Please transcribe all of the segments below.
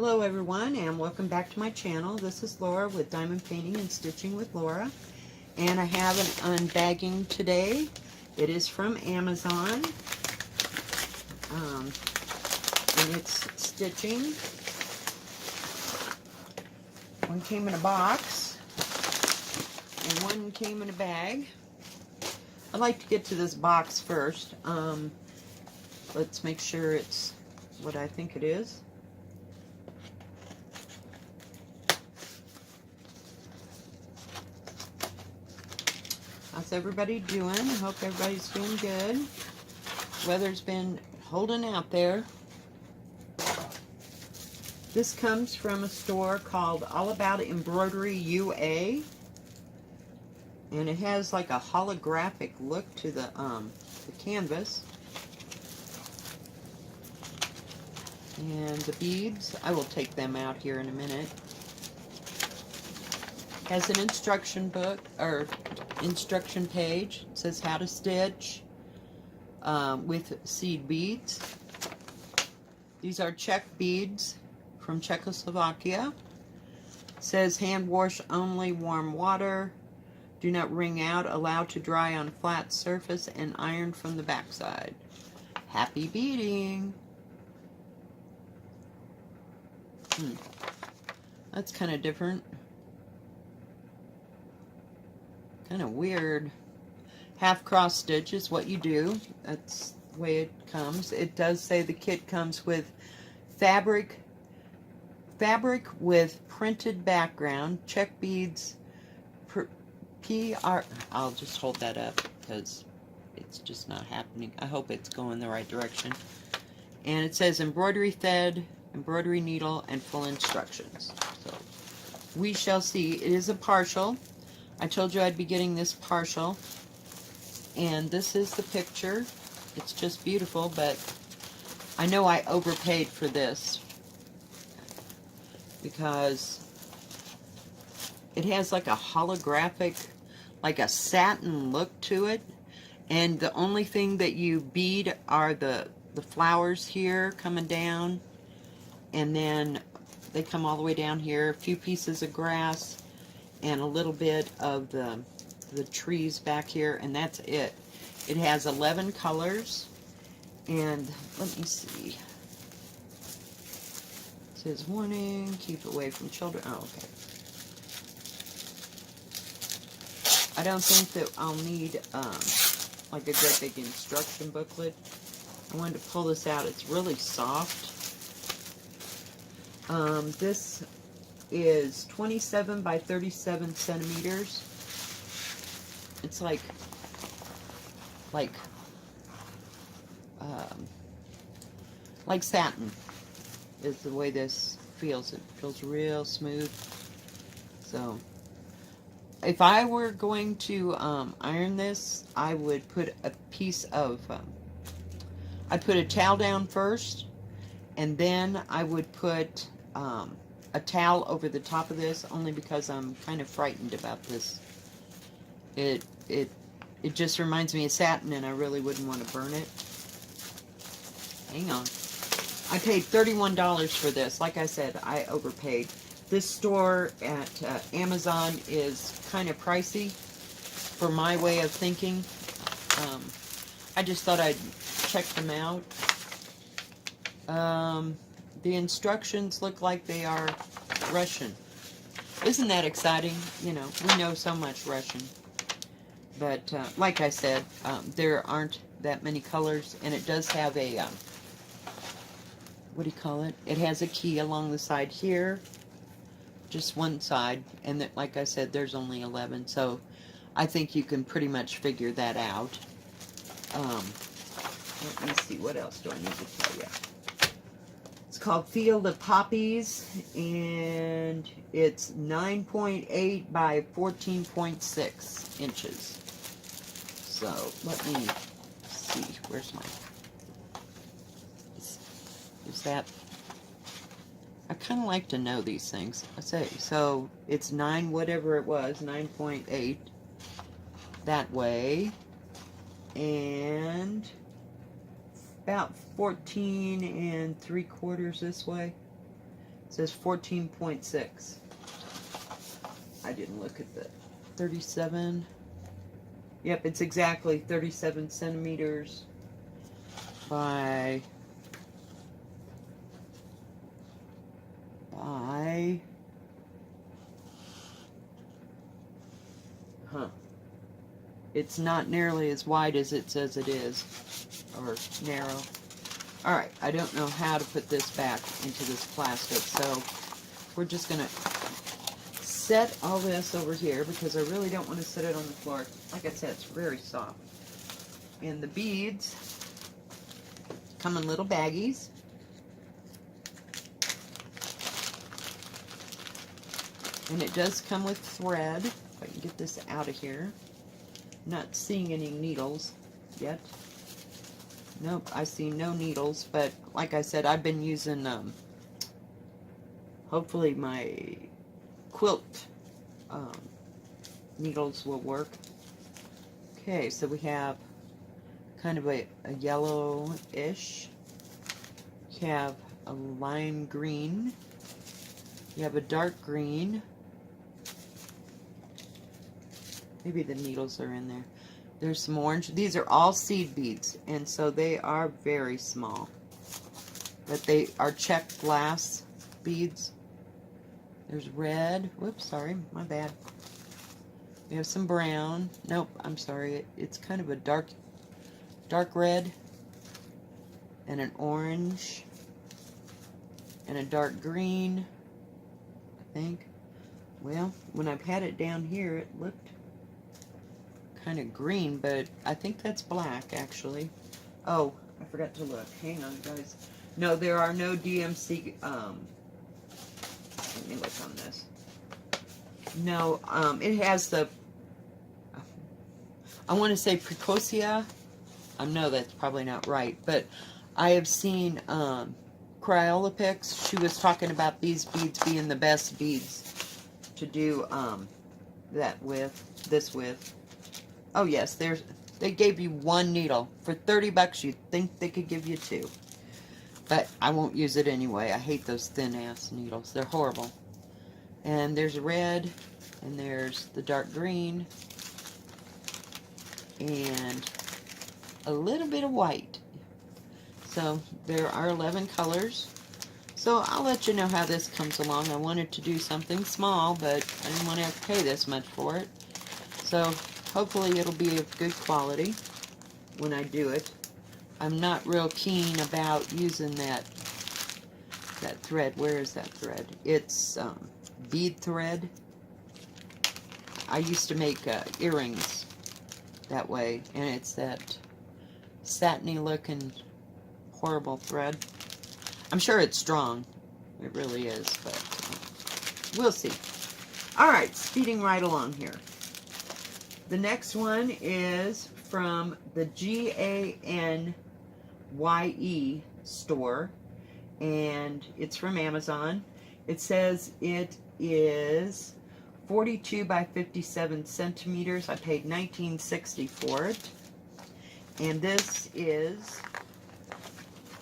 Hello everyone, and welcome back to my channel. This is Laura with Diamond Painting and Stitching with Laura, and I have an unbagging today. It is from Amazon, and it's stitching. One came in a box and one came in a bag. I'd like to get to this box first. Let's make sure it's what I think it is. How's everybody doing? I hope everybody's doing good. Weather's been holding out there. This comes from a store called All About Embroidery UA. And it has like a holographic look to the canvas. And the beads, I will take them out here in a minute. Has an instruction book, or instruction page. It says how to stitch with seed beads. These are Czech beads from Czechoslovakia. It says hand wash only, warm water. Do not wring out, allow to dry on flat surface and iron from the backside. Happy beading. That's kind of different. Kind of weird. Half cross stitch is what you do. That's the way it comes. It does say the kit comes with fabric with printed background, Czech beads, PR. I'll just hold that up because it's just not happening. I hope it's going the right direction. And it says embroidery thread, embroidery needle, and full instructions. So we shall see. It is a partial. I told you I'd be getting this partial, and this is the picture. It's just beautiful, but I know I overpaid for this because it has like a holographic, like a satin look to it, and the only thing that you bead are the flowers here coming down, and then they come all the way down here, a few pieces of grass, and a little bit of the trees back here, and that's it. It has 11 colors, and let me see. It says warning, keep away from children. Oh, okay. I don't think that I'll need like a great big instruction booklet. I wanted to pull this out. It's really soft. This is 27 by 37 centimeters. It's like satin is the way this feels. It feels real smooth. So if I were going to iron this, I would put a piece of I'd put a towel down first, and then I would put a towel over the top of this, only because I'm kind of frightened about this. It just reminds me of satin, and I really wouldn't want to burn it. Hang on. I paid $31 for this. Like I said, I overpaid. This store at Amazon is kind of pricey for my way of thinking. I just thought I'd check them out. The instructions look like they are Russian. Isn't that exciting? You know, we know so much Russian. But, like I said, there aren't that many colors, and it does have a, what do you call it? It has a key along the side here, just one side, and like I said, there's only 11, so I think you can pretty much figure that out. Let me see, what else do I need to tell you? It's called Field of Poppies, and it's 9.8 by 14.6 inches. So, let me see, where's my, is that, I kind of like to know these things. I say, so it's 9, whatever it was, 9.8 that way, and about 14 3/4 this way. It says 14.6. I didn't look at the 37. Yep, it's exactly 37 centimeters by it's not nearly as wide as it says it is, or narrow. Alright, I don't know how to put this back into this plastic, so we're just going to set all this over here because I really don't want to set it on the floor. Like I said, it's very soft. And the beads come in little baggies. And it does come with thread. If I can get this out of here. Not seeing any needles yet. Nope, I see no needles, but like I said, I've been using, hopefully my quilt needles will work. Okay, so we have kind of a yellow-ish. You have a lime green. You have a dark green. Maybe the needles are in there. There's some orange. These are all seed beads, and so they are very small. But they are checked glass beads. There's red. Whoops, sorry, my bad. We have some brown. Nope, I'm sorry. It's kind of a dark red. And an orange. And a dark green, I think. Well, when I've had it down here, it looked kind of green, but I think that's black, actually. Oh, I forgot to look. Hang on, guys. No, there are no DMC, let me look on this. No, it has the, I want to say Precocia. No, that's probably not right, but I have seen, Cryolipix. She was talking about these beads being the best beads to do, this with. Oh yes, they gave you one needle. For 30 bucks, you'd think they could give you two. But I won't use it anyway. I hate those thin-ass needles. They're horrible. And there's red, and there's the dark green, and a little bit of white. So there are 11 colors. So I'll let you know how this comes along. I wanted to do something small, but I didn't want to have to pay this much for it. So hopefully it'll be of good quality when I do it. I'm not real keen about using that thread. Where is that thread? It's bead thread. I used to make earrings that way, and it's that satiny looking horrible thread. I'm sure it's strong. It really is, but we'll see. Alright, speeding right along here. The next one is from the GANYE store, and it's from Amazon. It says it is 42 by 57 centimeters. I paid $19.60 for it. And this is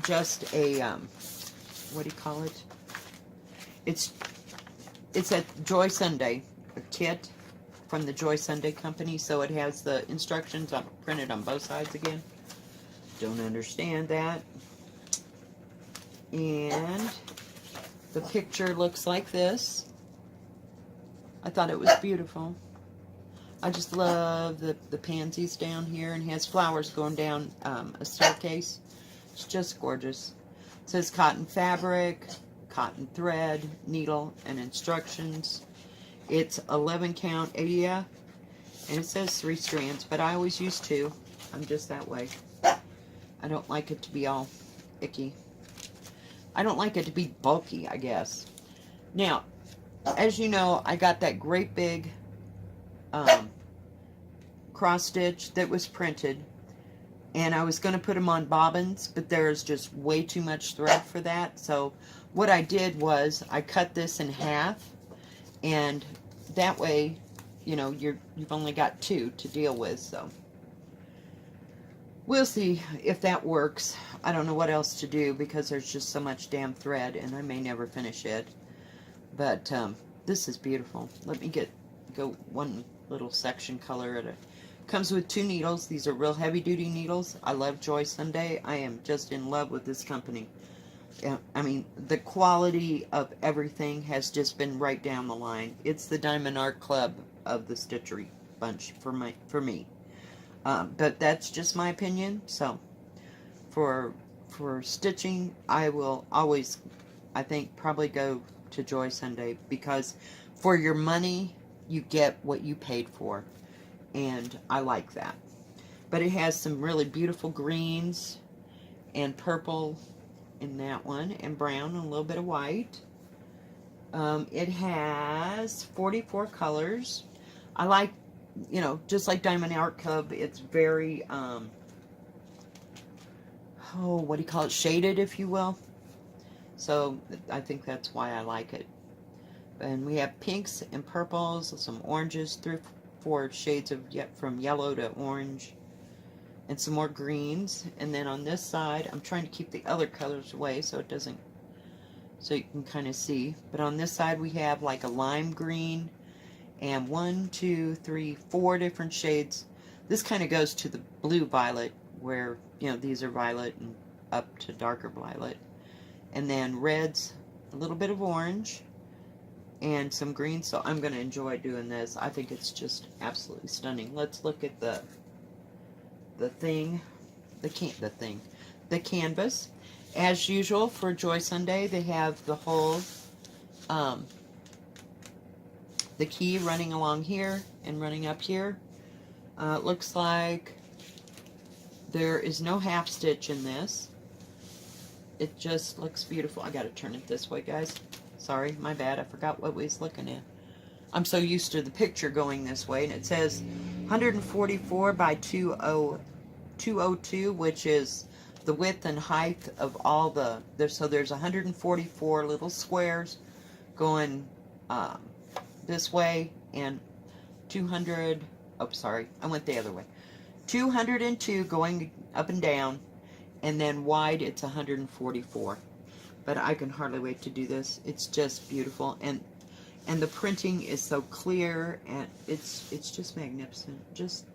just a, what do you call it? It's a Joy Sunday, a kit from the Joy Sunday company, so it has the instructions printed on both sides again. Don't understand that. And the picture looks like this. I thought it was beautiful. I just love the pansies down here, and has flowers going down a staircase. It's just gorgeous. It says cotton fabric, cotton thread, needle, and instructions. It's 11 count Adia, and it says 3 strands, but I always use 2. I'm just that way. I don't like it to be all icky. I don't like it to be bulky, I guess. Now, as you know, I got that great big cross stitch that was printed, and I was going to put them on bobbins, but there's just way too much thread for that. So what I did was I cut this in half, and that way, you know, you've only got 2 to deal with. So we'll see if that works. I don't know what else to do because there's just so much damn thread, and I may never finish it. But this is beautiful. Let me go one little section color at it. Comes with 2 needles. These are real heavy duty needles. I love Joy Sunday. I am just in love with this company. I mean, the quality of everything has just been right down the line. It's the Diamond Art Club of the Stitchery bunch for me. But that's just my opinion. So for stitching, I will always, I think, probably go to Joy Sunday, because for your money, you get what you paid for, and I like that. But it has some really beautiful greens and purple in that one, and brown and a little bit of white. It has 44 colors. I like, you know, just like Diamond Art Club, it's very, what do you call it, shaded, if you will. So I think that's why I like it. And we have pinks and purples, some oranges, 3 or 4 shades of from yellow to orange, and some more greens. And then on this side, I'm trying to keep the other colors away so it doesn't, so you can kind of see. But on this side, we have like a lime green, and 1, 2, 3, 4 different shades. This kind of goes to the blue violet, where, you know, these are violet and up to darker violet. And then reds, a little bit of orange, and some green. So I'm going to enjoy doing this. I think it's just absolutely stunning. Let's look at the canvas. As usual for Joy Sunday, they have the whole the key running along here and running up here. It looks like there is no half stitch in this. It just looks beautiful. I gotta turn it this way, guys. Sorry, my bad. I forgot what we was looking at. I'm so used to the picture going this way. And it says 144 by 202, which is the width and height of all so there's 144 little squares going this way, and 200, oh, sorry, I went the other way. 202 going up and down, and then wide it's 144. But I can hardly wait to do this. It's just beautiful, and the printing is so clear, and it's just magnificent. Just,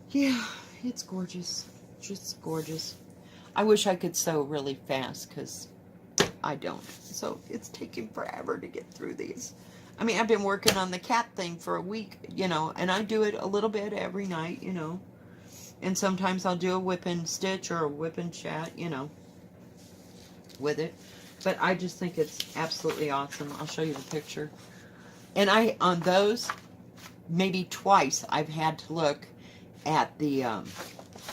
yeah, it's gorgeous. Just gorgeous. I wish I could sew really fast, because I don't. So it's taking forever to get through these. I mean, I've been working on the cat thing for a week, you know, and I do it a little bit every night, you know. And sometimes I'll do a whip and stitch or a whip and chat, you know, with it. But I just think it's absolutely awesome. I'll show you the picture. And on those, maybe twice, I've had to look at the,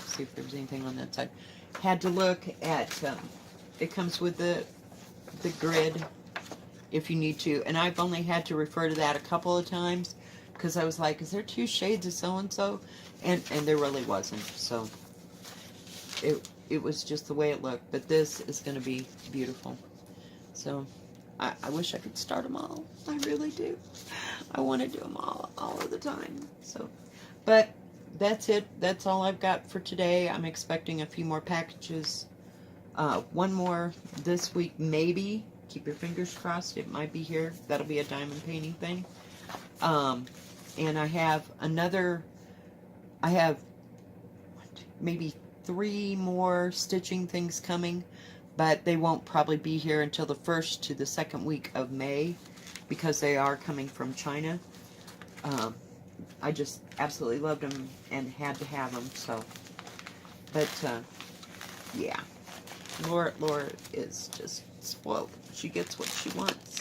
see if there's anything on that side. Had to look at, it comes with the grid, if you need to. And I've only had to refer to that a couple of times, because I was like, is there 2 shades of so-and-so? And there really wasn't. So it was just the way it looked. But this is going to be beautiful. So I wish I could start them all. I really do. I want to do them all of the time. So, but that's it. That's all I've got for today. I'm expecting a few more packages. One more this week, maybe. Keep your fingers crossed. It might be here. That'll be a diamond painting thing. And I have maybe 3 more stitching things coming, but they won't probably be here until the 1st to the 2nd week of May, because they are coming from China. I just absolutely loved them and had to have them. So, but yeah, Laura is just spoiled. She gets what she wants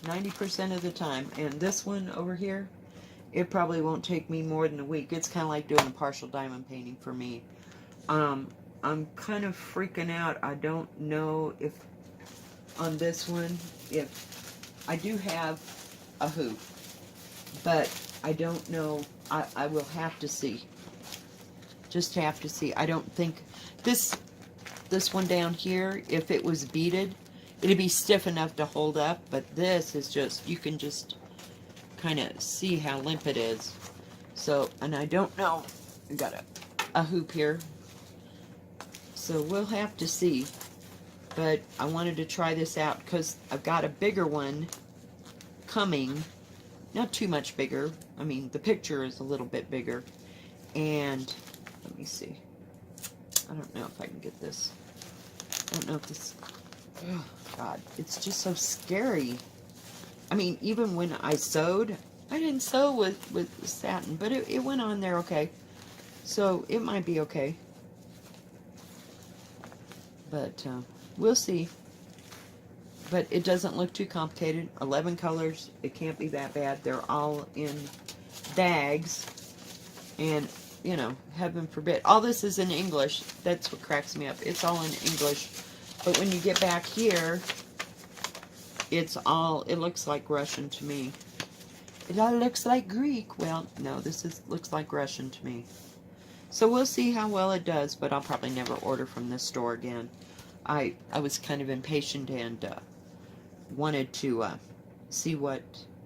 90% of the time. And this one over here, it probably won't take me more than a week. It's kind of like doing a partial diamond painting for me. I'm kind of freaking out. I don't know if on this one, if I do have a hoop, but I don't know. I will have to see. Just have to see. I don't think this one down here, if it was beaded, it'd be stiff enough to hold up, but this is just, you can just kind of see how limp it is. So, and I don't know, I gotta a hoop here. So we'll have to see. But I wanted to try this out because I've got a bigger one coming. Not too much bigger. I mean, the picture is a little bit bigger. And, let me see. I don't know if I can get this. I don't know if this... Oh, God. It's just so scary. I mean, even when I sewed, I didn't sew with satin, but it went on there okay. So, it might be okay. But, we'll see. But it doesn't look too complicated. 11 colors. It can't be that bad. They're all in bags. And, you know, heaven forbid. All this is in English. That's what cracks me up. It's all in English. But when you get back here, it looks like Russian to me. It all looks like Greek. Well, no, looks like Russian to me. So we'll see how well it does, but I'll probably never order from this store again. I was kind of impatient and wanted to see what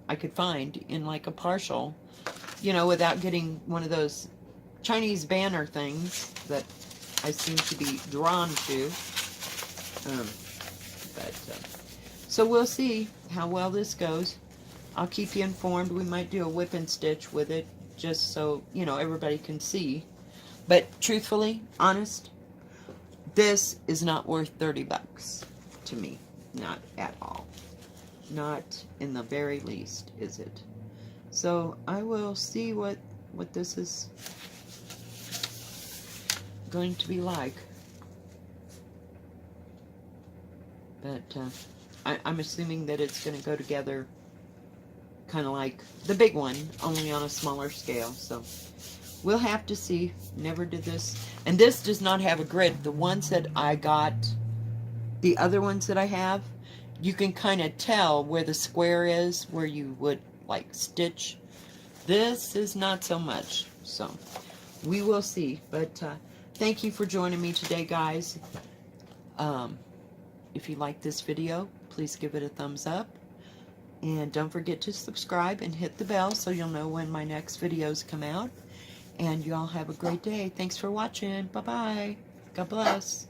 I could find in like a partial, you know, without getting one of those Chinese banner things that I seem to be drawn to. So we'll see how well this goes. I'll keep you informed. We might do a whip and stitch with it just so, you know, everybody can see. But truthfully, honest, this is not worth 30 bucks to me. Not at all. Not in the very least, is it? So I will see what this is going to be like. But I'm assuming that it's going to go together kind of like the big one, only on a smaller scale. So we'll have to see. Never did this. And this does not have a grid. The ones that I got, the other ones that I have, you can kind of tell where the square is, where you would like stitch. This is not so much. So we will see. But thank you for joining me today, guys. If you like this video, please give it a thumbs up. And don't forget to subscribe and hit the bell so you'll know when my next videos come out. And you all have a great day. Thanks for watching. Bye-bye. God bless.